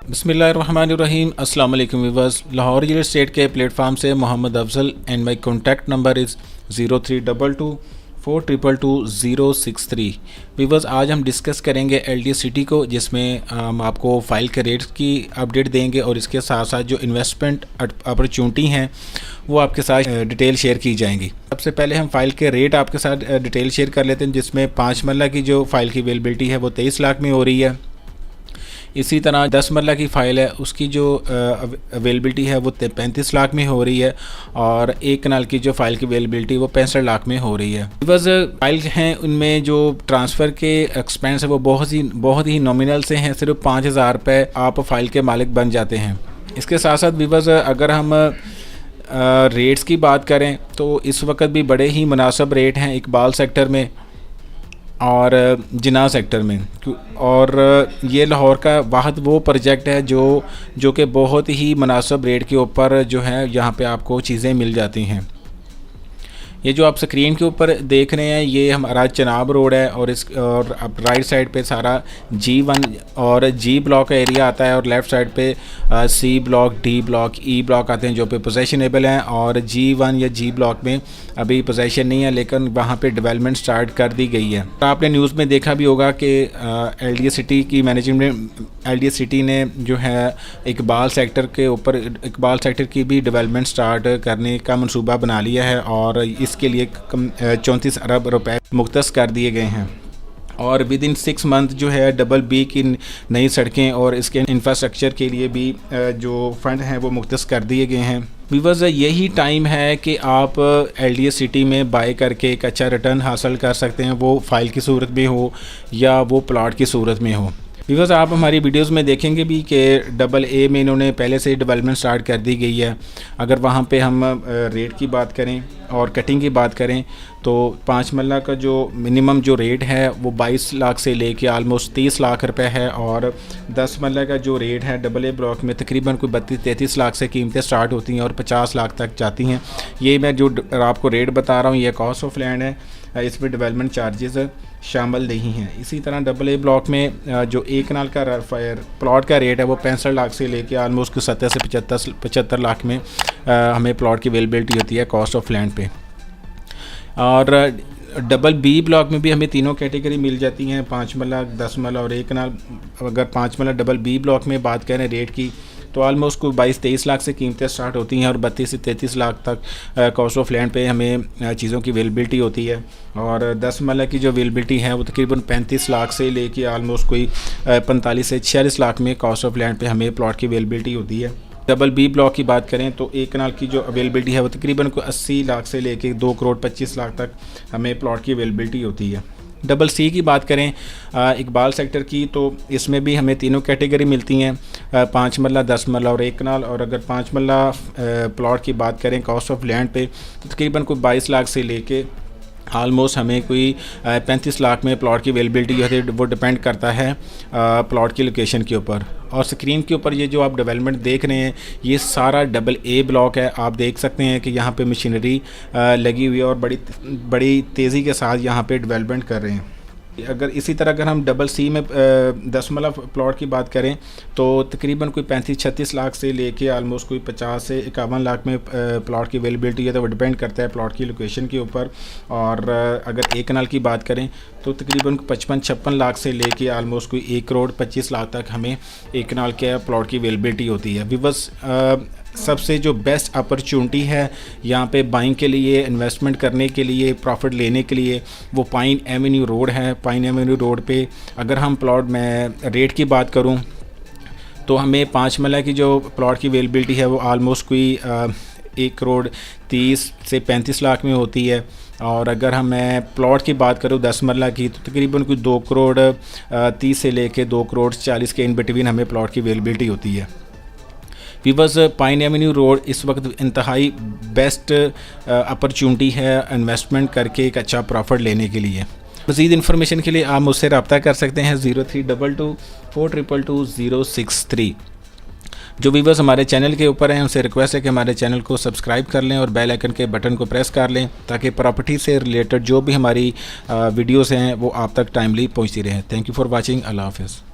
बिस्मिल्लाहिर्रहमानिर्रहीम। अस्सलाम वालेकुम व्यूअर्स। लाहौर रियल एस्टेट के प्लेटफार्म से Mohammad Afzal and my contact number is 0322 viewers, आज हम डिस्कस करेंगे LD सिटी को, जिसमें हम आपको फ़ाइल के रेट्स की अपडेट देंगे और इसके साथ साथ जो इन्वेस्टमेंट अपॉर्चुनिटी हैं वो आपके साथ डिटेल शेयर की जाएंगी। सबसे पहले हम फ़ाइल के रेट आपके साथ डिटेल शेयर कर लेते हैं, जिसमें 5 मरला की जो फ़ाइल की अवेलेबिलिटी है वो 23 लाख में हो रही है। इसी तरह 10 मरला की फ़ाइल है, उसकी जो अवेलेबिलिटी है वो 35 लाख में हो रही है, और 1 कनाल की जो फ़ाइल की अवेलेबिलिटी वो 65 लाख में हो रही है। बस फ़ाइल हैं उनमें जो ट्रांसफ़र के एक्सपेंस है वो बहुत ही नॉमिनल से हैं। सिर्फ 5,000 रुपये आप फ़ाइल के मालिक बन जाते हैं। इसके साथ साथ व्यूअर्स, अगर हम रेट्स की बात करें तो इस वक्त भी बड़े ही मुनासिब रेट हैं इकबाल सेक्टर में और जिन्ना सेक्टर में। और ये लाहौर का वाहद वो प्रोजेक्ट है जो कि बहुत ही मुनासिब रेट के ऊपर जो है यहाँ पे आपको चीज़ें मिल जाती हैं। ये जो आप स्क्रीन के ऊपर देख रहे हैं ये हमारा चनाब रोड है, और अब राइट साइड पे सारा G1 और G ब्लॉक का एरिया आता है, और लेफ़्ट साइड पे C block, D block, E block आते हैं जो पे पोजेशनेबल हैं। और G1 या G ब्लॉक में अभी पोजेशन नहीं है, लेकिन वहाँ पे डेवलपमेंट स्टार्ट कर दी गई है। तो आपने न्यूज़ में देखा भी होगा कि LD सिटी की मैनेजमेंट, LD सिटी ने जो है इकबाल सेक्टर के ऊपर इकबाल सेक्टर की भी डेवलपमेंट स्टार्ट करने का मंसूबा बना लिया है, और इसके लिए 34 अरब रुपए मुख्तस कर दिए गए हैं। और विद इन 6 मंथ जो है BB की नई सड़कें और इसके इंफ्रास्ट्रक्चर के लिए भी जो फंड हैं वो मुख्तस कर दिए गए हैं। व्यूअर्स, यही टाइम है कि आप LD सिटी में बाय करके एक अच्छा रिटर्न हासिल कर सकते हैं, वो फ़ाइल की सूरत में हो या वो प्लॉट की सूरत में हो। व्यूअर्स, आप हमारी वीडियोस में देखेंगे भी कि AA में इन्होंने पहले से डेवलपमेंट स्टार्ट कर दी गई है। अगर वहाँ पे हम रेट की बात करें और कटिंग की बात करें तो 5 मरला का जो मिनिमम जो रेट है वो 22 लाख से लेके आलमोस्ट 30 लाख रुपए है, और 10 मरला का जो रेट है AA ब्लॉक में तकरीबन कोई 32-33 लाख से कीमतें स्टार्ट होती हैं और 50 लाख तक जाती हैं। ये मैं जो आपको रेट बता रहा हूँ ये कॉस्ट ऑफ लैंड है, इसमें डेवलपमेंट चार्जेस शामिल नहीं हैं। इसी तरह AA ब्लॉक में जो 1 कनाल का प्लॉट का रेट है वो 65 लाख से लेके आलमोस्ट 70 से 75 लाख में हमें प्लॉट की अवेलेबिलिटी होती है कॉस्ट ऑफ लैंड पे। और BB ब्लॉक में भी हमें तीनों कैटेगरी मिल जाती हैं, 5 मरला, 10 मरला और 1 कनाल। अगर 5 मरला BB ब्लॉक में बात करें रेट की तो आलमोस्ट कोई 22-23 लाख से कीमतें स्टार्ट होती हैं, और 32 से 33 लाख तक कॉस्ट ऑफ लैंड पे हमें चीज़ों की अवेलेबिलिटी होती है। और 10 मरला की जो अवेलेबिलिटी है वो तकरीबन 35 लाख से लेके आलमोस्ट कोई 45 से 46 लाख में कॉस्ट ऑफ लैंड पे हमें प्लॉट की अवेलेबिलिटी होती है। BB ब्लॉक की बात करें तो 1 कनाल की जो अवेलेबिलिटी है वो तकरीबन कोई 80 लाख से लेके 2 करोड़ 25 लाख तक हमें प्लॉट की अवेलेबिलिटी होती है। C की बात करें इकबाल सेक्टर की तो इसमें भी हमें तीनों कैटेगरी मिलती हैं, 5 मरला, 10 मरला और 1 कनाल। और अगर 5 मरला प्लॉट की बात करें कॉस्ट ऑफ लैंड पे तो तकरीबन कोई 22 लाख से लेके आलमोस्ट हमें कोई 35 लाख में प्लॉट की अवेलेबिलिटी होती है। वो डिपेंड करता है प्लॉट की लोकेशन के ऊपर। और स्क्रीन के ऊपर ये जो आप डेवलपमेंट देख रहे हैं ये सारा AA ब्लॉक है। आप देख सकते हैं कि यहाँ पे मशीनरी लगी हुई है और बड़ी तेज़ी के साथ यहाँ पे डेवलपमेंट कर रहे हैं। अगर इसी तरह अगर हम C में 10 मरला प्लॉट की बात करें तो तकरीबन कोई 35-36 लाख से लेके आलमोस्ट कोई 50 से 51 लाख में प्लॉट की अवेलेबिलिटी है। तो वो डिपेंड करता है प्लॉट की लोकेशन के ऊपर। और अगर 1 कनाल की बात करें तो तकरीबन 55-56 लाख से लेके आलमोस्ट कोई 1 करोड़ 25 लाख तक हमें 1 कनाल के प्लॉट की अवेलेबिलिटी होती है। व्यूअर्स, सबसे जो बेस्ट अपॉर्चुनिटी है यहाँ पे बाइंग के लिए, इन्वेस्टमेंट करने के लिए, प्रॉफिट लेने के लिए वो पाइन एवेन्यू रोड है। पाइन एवेन्यू रोड पे अगर हम प्लॉट में रेट की बात करूँ तो हमें 5 मरला की जो प्लॉट की अवेलेबिलिटी है वो आलमोस्ट कोई 1 करोड़ 30 से 35 लाख में होती है। और अगर हम प्लॉट की बात करूँ 10 मरला की तो तकरीबन कोई 2 करोड़ 30 से लेके 2 करोड़ 40 के इन बिटवीन हमें प्लॉट की अवेलेबिलिटी होती है। व्यूअर्स, पाइन एवेन्यू रोड इस वक्त इंतहाई बेस्ट अपॉर्चुनिटी है इन्वेस्टमेंट करके एक अच्छा प्रॉफिट लेने के लिए। मज़ीद इन्फॉर्मेशन के लिए आप मुझसे रब्ता कर सकते हैं 0322 जो व्यूअर्स हमारे चैनल के ऊपर हैं उनसे रिक्वेस्ट है कि हमारे चैनल को सब्सक्राइब कर लें और बेल आइकन के बटन को प्रेस कर लें ताकि प्रॉपर्टी से रिलेटेड जो भी हमारी वीडियोस हैं वो आप तक टाइमली पहुंचती रहें। Thank you for watching. अल्लाह हाफ़िज़।